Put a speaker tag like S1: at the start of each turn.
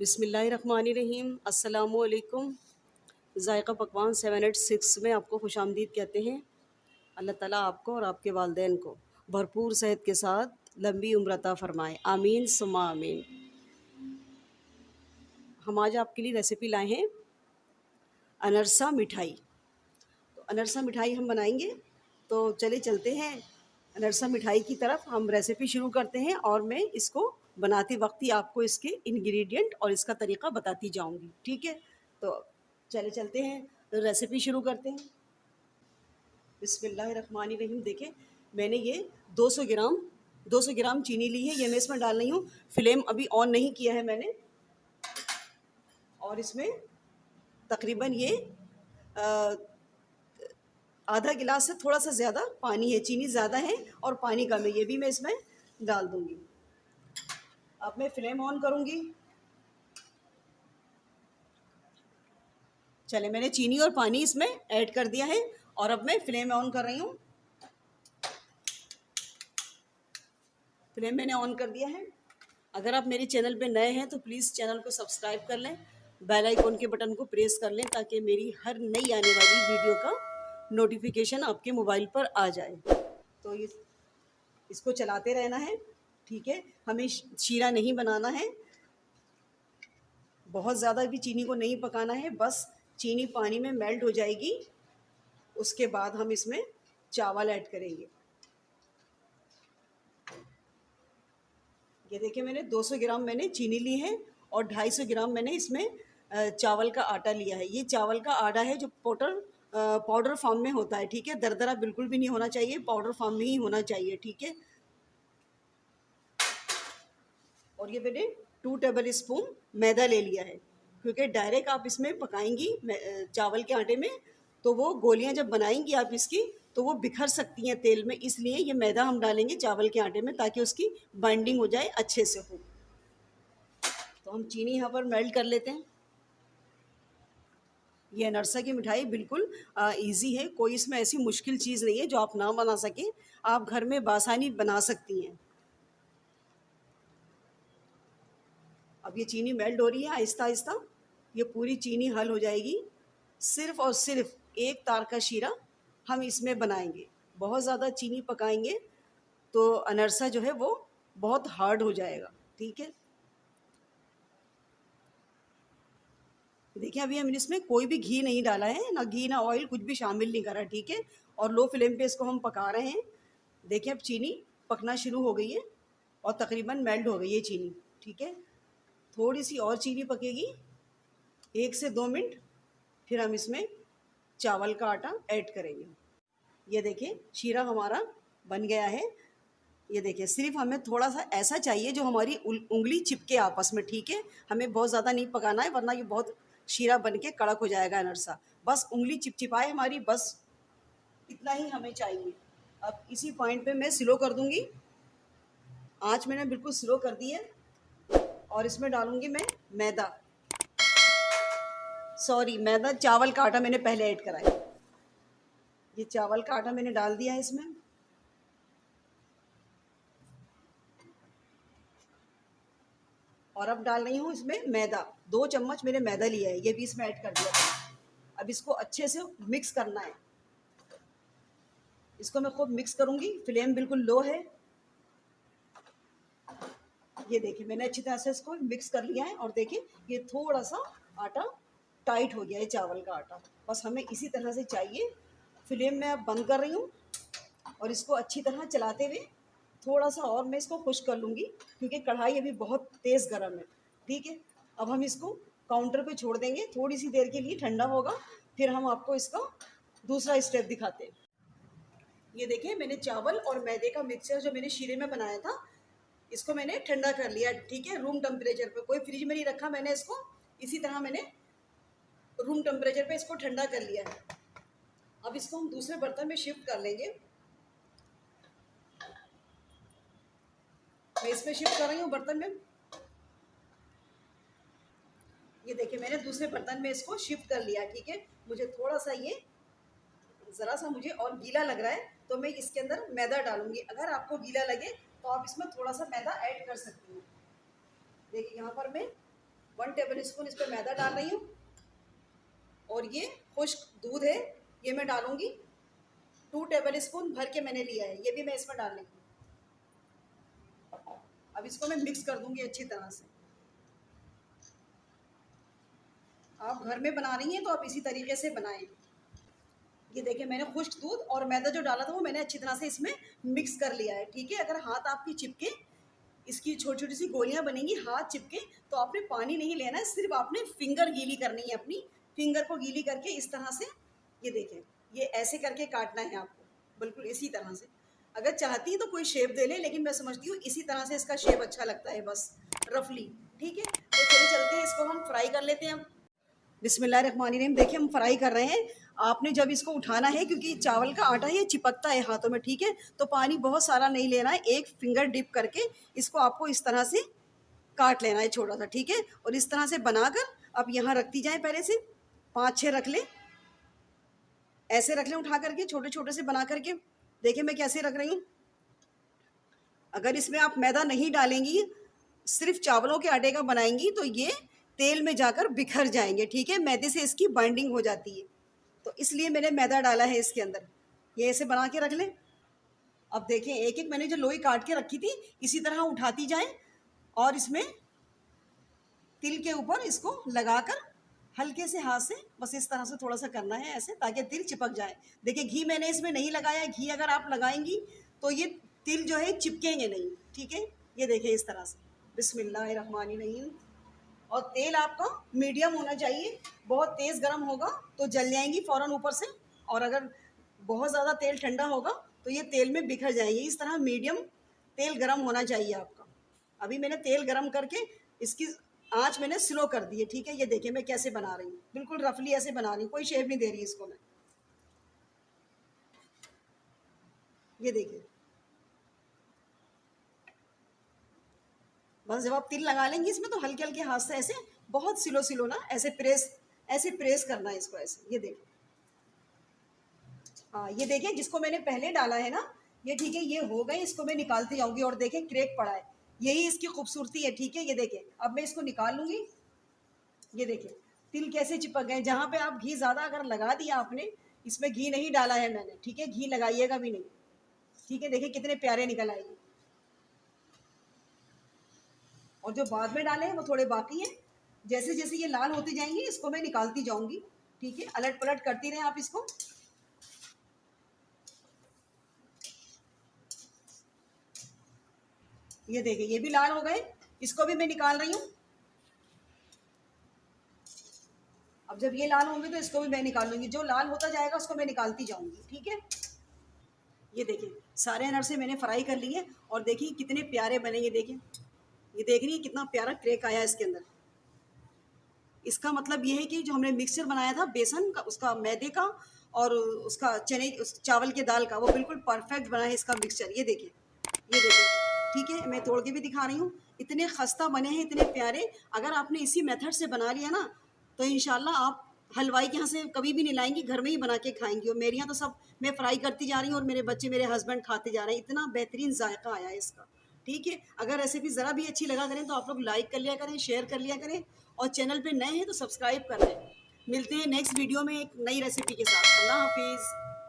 S1: बिस्मिल्लाहिर्रहमानिर्रहीम। अस्सलामुअलैकुम। ज़ायक़ा पकवान 786 में आपको खुशामदीद कहते हैं। अल्लाह ताला आपको और आपके वालिदैन को भरपूर सेहत के साथ लंबी उम्र अता फ़रमाए। आमीन सुम्मा आमीन। हम आज आपके लिए रेसिपी लाए हैं अनरसा मिठाई। तो अनरसा मिठाई हम बनाएंगे, तो चले चलते हैं अनरसा मिठाई की तरफ। हम रेसिपी शुरू करते हैं और मैं इसको बनाते वक्त ही आपको इसके इंग्रेडिएंट और इसका तरीका बताती जाऊंगी, ठीक है। तो चले चलते हैं, तो रेसिपी शुरू करते हैं। बिस्मिल्लाहिर्रहमानिर्रहीम। देखें, मैंने ये 200 ग्राम चीनी ली है, ये मैं इसमें डाल रही हूँ। फ्लेम अभी ऑन नहीं किया है मैंने, और इसमें तकरीबन ये आधा गिलास से थोड़ा सा ज़्यादा पानी है। चीनी ज़्यादा है और पानी कम है, ये भी मैं इसमें डाल दूँगी। अब मैं फ्लेम ऑन करूँगी। चले, मैंने चीनी और पानी इसमें ऐड कर दिया है और अब मैं फ्लेम ऑन कर रही हूँ। फ्लेम मैंने ऑन कर दिया है। अगर आप मेरे चैनल पे नए हैं तो प्लीज़ चैनल को सब्सक्राइब कर लें, बेल आइकन के बटन को प्रेस कर लें, ताकि मेरी हर नई आने वाली वीडियो का नोटिफिकेशन आपके मोबाइल पर आ जाए। तो ये इसको चलाते रहना है, ठीक है। हमें शीरा नहीं बनाना है, बहुत ज़्यादा भी चीनी को नहीं पकाना है। बस चीनी पानी में मेल्ट हो जाएगी, उसके बाद हम इसमें चावल ऐड करेंगे। ये देखिए, मैंने 200 ग्राम मैंने चीनी ली है और 250 ग्राम मैंने इसमें चावल का आटा लिया है। ये चावल का आटा है जो पाउडर फॉर्म में होता है, ठीक है। दरदरा बिल्कुल भी नहीं होना चाहिए, पाउडर फॉर्म में ही होना चाहिए, ठीक है। और ये मैंने 2 टेबल स्पून मैदा ले लिया है, क्योंकि डायरेक्ट आप इसमें पकाएंगी चावल के आटे में, तो वो गोलियां जब बनाएंगी आप इसकी, तो वो बिखर सकती हैं तेल में। इसलिए ये मैदा हम डालेंगे चावल के आटे में, ताकि उसकी बाइंडिंग हो जाए, अच्छे से हो। तो हम चीनी यहाँ पर मेल्ट कर लेते हैं। ये अनरसा की मिठाई बिल्कुल ईजी है, कोई इसमें ऐसी मुश्किल चीज़ नहीं है जो आप ना बना सकें। आप घर में बासानी बना सकती हैं। अब ये चीनी मेल्ट हो रही है आहिस्ता आहिस्ता, ये पूरी चीनी हल हो जाएगी। सिर्फ़ और सिर्फ एक तार का शीरा हम इसमें बनाएंगे। बहुत ज़्यादा चीनी पकाएंगे तो अनरसा जो है वो बहुत हार्ड हो जाएगा, ठीक है। देखिए, अभी हमने इसमें कोई भी घी नहीं डाला है, ना घी ना ऑयल, कुछ भी शामिल नहीं करा, ठीक है। और लो फ्लेम पे इसको हम पका रहे हैं। देखिए, अब चीनी पकना शुरू हो गई है और तकरीबन मेल्ट हो गई है चीनी, ठीक है। थोड़ी सी और चीनी पकेगी, 1 से 2 मिनट, फिर हम इसमें चावल का आटा ऐड करेंगे। ये देखिए, शीरा हमारा बन गया है। ये देखिए, सिर्फ हमें थोड़ा सा ऐसा चाहिए जो हमारी उंगली चिपके आपस में, ठीक है। हमें बहुत ज़्यादा नहीं पकाना है, वरना ये बहुत शीरा बन के कड़क हो जाएगा अनरसा। बस उंगली चिपचिपाए हमारी, बस इतना ही हमें चाहिए। अब इसी पॉइंट पे मैं स्लो कर दूंगी, आँच मैंने बिल्कुल स्लो कर दी है। और इसमें डालूंगी मैं मैदा, सॉरी मैदा, चावल का आटा मैंने पहले ऐड करा है। ये चावल का आटा मैंने डाल दिया है इसमें। और अब डाल रही हूँ इसमें मैदा, 2 चम्मच मैंने मैदा लिया है, ये भी इसमें ऐड कर दिया था। अब इसको अच्छे से मिक्स करना है। इसको मैं खूब मिक्स करूँगी, फ्लेम बिल्कुल लो है। ये देखिए, मैंने अच्छी तरह से इसको मिक्स कर लिया है और देखिए ये थोड़ा सा आटा टाइट हो गया है, चावल का आटा। बस हमें इसी तरह से चाहिए। फ्लेम मैं अब बंद कर रही हूँ और इसको अच्छी तरह चलाते हुए थोड़ा सा और मैं इसको खुश कर लूँगी, क्योंकि कढ़ाई अभी बहुत तेज़ गर्म है, ठीक है। अब हम इसको काउंटर पे छोड़ देंगे, थोड़ी सी देर के लिए ठंडा होगा, फिर हम आपको इसका दूसरा स्टेप दिखाते हैं। ये देखिए, मैंने चावल और मैदे का मिक्सचर जो मैंने शीरे में बनाया था, इसको मैंने ठंडा कर लिया, ठीक है, रूम टेम्परेचर पे। कोई फ्रिज में नहीं रखा मैंने इसको, इसी तरह मैंने रूम टेम्परेचर पे इसको ठंडा कर लिया है। अब इसको हम दूसरे बर्तन में शिफ्ट कर लेंगे। मैं इसमें शिफ्ट कर रही हूँ बर्तन में। ये देखिए, मैंने दूसरे बर्तन में इसको शिफ्ट कर लिया, ठीक है। मुझे थोड़ा सा ये ज़रा सा मुझे और गीला लग रहा है, तो मैं इसके अंदर मैदा डालूंगी। अगर आपको गीला लगे तो आप इसमें थोड़ा सा मैदा ऐड कर सकती हैं। देखिए, यहाँ पर मैं 1 टेबल स्पून इस पर मैदा डाल रही हूँ। और ये खुश्क दूध है, ये मैं डालूँगी। 2 टेबल स्पून भर के मैंने लिया है, ये भी मैं इसमें डाल लूँगी। अब इसको मैं मिक्स कर दूँगी अच्छी तरह से। आप घर में बना रही हैं तो आप इसी तरीके से बनाएं। ये देखिए मैंने खुश्क दूध और मैदा जो डाला था वो मैंने अच्छी तरह से इसमें मिक्स कर लिया है, ठीक है। अगर हाथ आपकी चिपके, इसकी छोटी छोटी सी गोलियां बनेंगी, हाथ चिपके, तो आपने पानी नहीं लेना है, सिर्फ आपने फिंगर गीली करनी है, अपनी फिंगर को गीली करके इस तरह से, ये देखें, ये ऐसे करके काटना है आपको, बिल्कुल इसी तरह से। अगर चाहती तो कोई शेप दे ले, लेकिन मैं समझती हूँ इसी तरह से इसका शेप अच्छा लगता है, बस रफली, ठीक है। तो चलिए चलते हैं, इसको हम फ्राई कर लेते हैं। हम बिस्मिल्लाहिर्रहमानिर्रहीम, देखिए हम फ्राई कर रहे हैं। आपने जब इसको उठाना है, क्योंकि चावल का आटा ये चिपकता है हाथों में, ठीक है, तो पानी बहुत सारा नहीं लेना है, एक फिंगर डिप करके इसको आपको इस तरह से काट लेना है छोटा सा, ठीक है। और इस तरह से बनाकर अब यहाँ रखती जाए, पहले से 5-6 रख लें, ऐसे रख लें उठा करके, छोटे छोटे से बना करके। देखिए मैं कैसे रख रही हूँ। अगर इसमें आप मैदा नहीं डालेंगी, सिर्फ चावलों के आटे का बनाएंगी, तो ये तेल में जाकर बिखर जाएंगे, ठीक है, मैदे से इसकी बाइंडिंग हो जाती है, तो इसलिए मैंने मैदा डाला है इसके अंदर। ये ऐसे बना के रख लें। अब देखें, एक एक मैंने जो लोई काट के रखी थी, इसी तरह उठाती जाएं और इसमें तिल के ऊपर इसको लगाकर हल्के से हाथ से बस इस तरह से थोड़ा सा करना है ऐसे, ताकि तिल चिपक जाए। देखिए घी मैंने इसमें नहीं लगाया, घी अगर आप लगाएंगी तो ये तिल जो है चिपकेंगे नहीं, ठीक है। ये देखिए इस तरह से, बिस्मिल्लाहिर्रहमानिर्रहीम। और तेल आपका मीडियम होना चाहिए, बहुत तेज़ गर्म होगा तो जल जाएंगी फ़ौरन ऊपर से, और अगर बहुत ज़्यादा तेल ठंडा होगा तो ये तेल में बिखर जाएंगे। इस तरह मीडियम तेल गरम होना चाहिए आपका। अभी मैंने तेल गरम करके इसकी आंच मैंने स्लो कर दी है, ठीक है। ये देखिए मैं कैसे बना रही हूँ, बिल्कुल रफली ऐसे बना रही हूँ, कोई शेप नहीं दे रही इसको मैं। ये देखिए, बस जब आप तिल लगा लेंगे इसमें तो हल्के हल्के हाथ से ऐसे, बहुत स्लो स्लो ना, ऐसे प्रेस करना है इसको ऐसे। ये देखिए, हाँ ये देखिए, जिसको मैंने पहले डाला है ना, ये ठीक है, ये हो गए, इसको मैं निकालती जाऊंगी। और देखिए क्रैक पड़ा है, यही इसकी खूबसूरती है, ठीक है। ये देखिए अब मैं इसको निकाल लूंगी। ये देखिए तिल कैसे चिपक गए। जहाँ पे आप घी ज़्यादा अगर लगा दिया आपने, इसमें घी नहीं डाला है मैंने, ठीक है, घी लगाइएगा भी नहीं, ठीक है। देखिए कितने प्यारे निकल आएंगे। और जो बाद में डाले हैं वो थोड़े बाकी हैं। जैसे जैसे ये लाल होती जाएंगी इसको मैं निकालती जाऊंगी, ठीक है। अलट पलट करती रहें आप इसको। ये देखिए ये भी लाल हो गए, इसको भी मैं निकाल रही हूँ। अब जब ये लाल होंगे तो इसको भी मैं निकाल लूंगी, जो लाल होता जाएगा उसको मैं निकालती जाऊंगी, ठीक है। ये देखिए सारे अनार से मैंने फ्राई कर लिए, और देखिए कितने प्यारे बने। ये देखिए, ये देख रही है कितना प्यारा क्रैक आया इसके अंदर। इसका मतलब ये है कि जो हमने मिक्सचर बनाया था बेसन का, उसका मैदे का और उसका चने, उस चावल के दाल का, वो बिल्कुल परफेक्ट बना है इसका मिक्सचर। ये देखिए, ये देखिए, ठीक है, मैं तोड़ के भी दिखा रही हूँ। इतने खस्ता बने हैं, इतने प्यारे। अगर आपने इसी मेथड से बना लिया ना, तो इंशाल्लाह आप हलवाई के यहाँ से कभी भी नहीं लाएंगी, घर में ही बना के खाएंगी। और मेरे यहाँ तो सब मैं फ्राई करती जा रही हूँ और मेरे बच्चे, मेरे हस्बैंड खाते जा रहे हैं। इतना बेहतरीन जायका आया है इसका, ठीक है। अगर रेसिपी ज़रा भी अच्छी लगा करें तो आप लोग लाइक कर लिया करें, शेयर कर लिया करें, और चैनल पे नए हैं तो सब्सक्राइब कर लें। मिलते हैं नेक्स्ट वीडियो में एक नई रेसिपी के साथ। अल्लाह हाफिज़।